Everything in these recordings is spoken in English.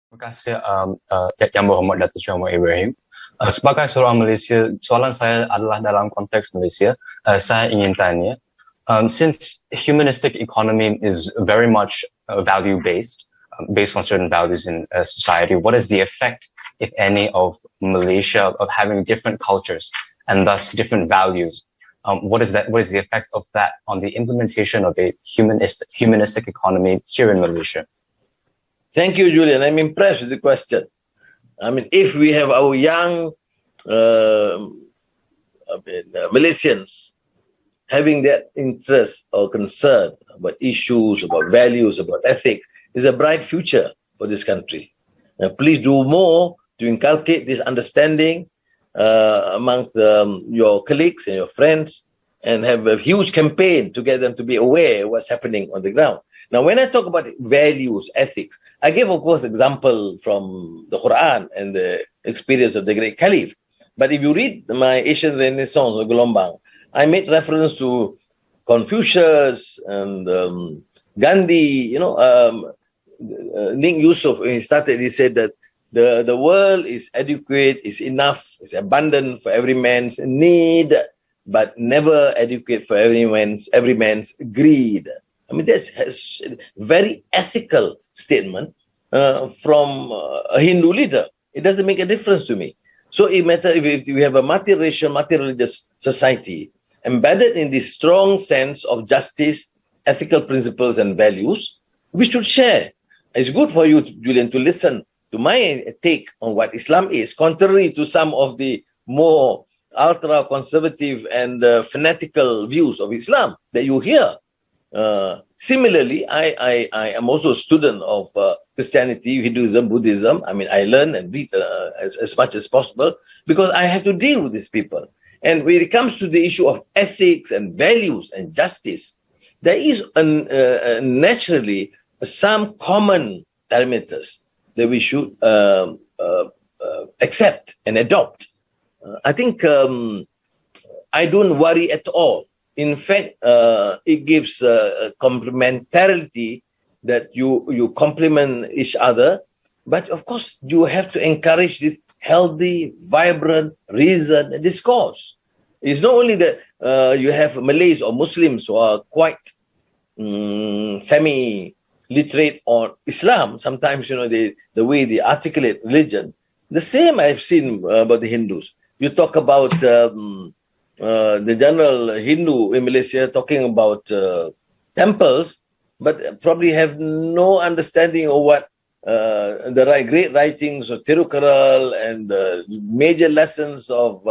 Terima kasih Yang Berhormat Dato Anwar Ibrahim. Sebagai seorang Malaysia, soalan saya adalah dalam konteks Malaysia. Saya ingin tanya, since humanistic economy is very much value-based, based on certain values in society, what is the effect, if any, of Malaysia of having different cultures and thus different values? What is the effect of that on the implementation of a humanistic economy here in Malaysia? Thank you, Julian. I'm impressed with the question. I mean, if we have our young Malaysians having that interest or concern about issues, about values, about ethics, is a bright future for this country. Now, please do more to inculcate this understanding amongst your colleagues and your friends, and have a huge campaign to get them to be aware of what's happening on the ground. Now, when I talk about values, ethics, I give, of course, example from the Quran and the experience of the great Caliph. But if you read my Asian Renaissance or Gelombang, I made reference to Confucius and Gandhi. Ning Yusuf, when he started, he said that the world is adequate, is enough, is abundant for every man's need, but never adequate for every man's greed. I mean, that's a very ethical statement from a Hindu leader. It doesn't make a difference to me. So it matters if we have a multiracial, multi-religious society embedded in this strong sense of justice, ethical principles and values, we should share. It's good for you, Julian, to listen to my take on what Islam is, contrary to some of the more ultra-conservative and fanatical views of Islam that you hear. Similarly, I am also a student of Christianity, Hinduism, Buddhism. I mean, I learn and read as much as possible because I have to deal with these people. And when it comes to the issue of ethics and values and justice, there is naturally some common parameters that we should accept and adopt. I think I don't worry at all. In fact, it gives complementarity that you complement each other. But of course, you have to encourage this healthy, vibrant reason and discourse. It's not only that you have Malays or Muslims who are quite semi-literate on Islam. Sometimes, the way they articulate religion. The same I've seen about the Hindus. You talk about the general Hindu in Malaysia talking about temples, but probably have no understanding of what the great writings of Tirukkural and the major lessons of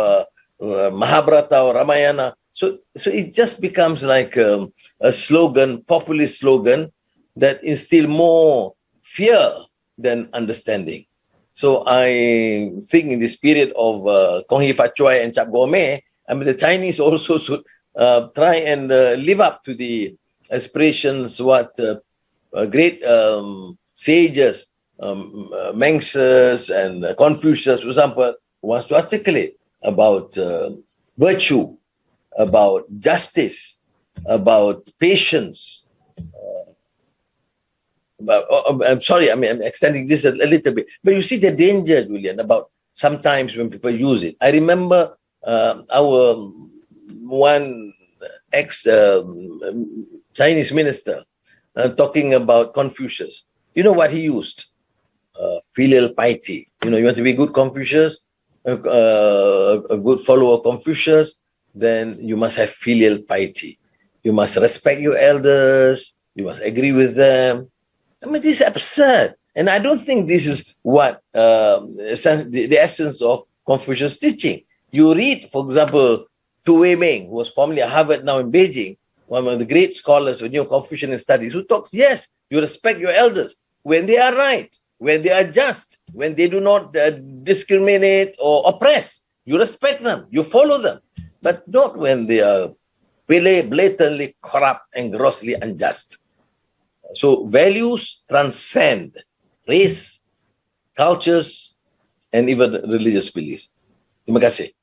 Mahabharata or Ramayana. So it just becomes like a slogan, populist slogan that instill more fear than understanding. So I think in this period of Kong Hee Fat Choy and Chap Gourmet, I mean, the Chinese also should try and live up to the aspirations what great sages, Mencius and Confucius, for example, wants to articulate about virtue, about justice, about patience. I'm sorry, I'm extending this a little bit. But you see the danger, Julian, about sometimes when people use it. I remember our one ex-Chinese minister talking about Confucius. You know what he used? Filial piety. You want to be good Confucius, a good follower of Confucius, then you must have filial piety. You must respect your elders. You must agree with them. I mean, this is absurd. And I don't think this is what the essence of Confucius' teaching. You read, for example, Tu Weiming, who was formerly at Harvard, now in Beijing, one of the great scholars of Neo-Confucian studies, who talks, yes, you respect your elders when they are right, when they are just, when they do not discriminate or oppress. You respect them, you follow them, but not when they are blatantly corrupt and grossly unjust. So values transcend race, cultures, and even religious beliefs. Terima kasih.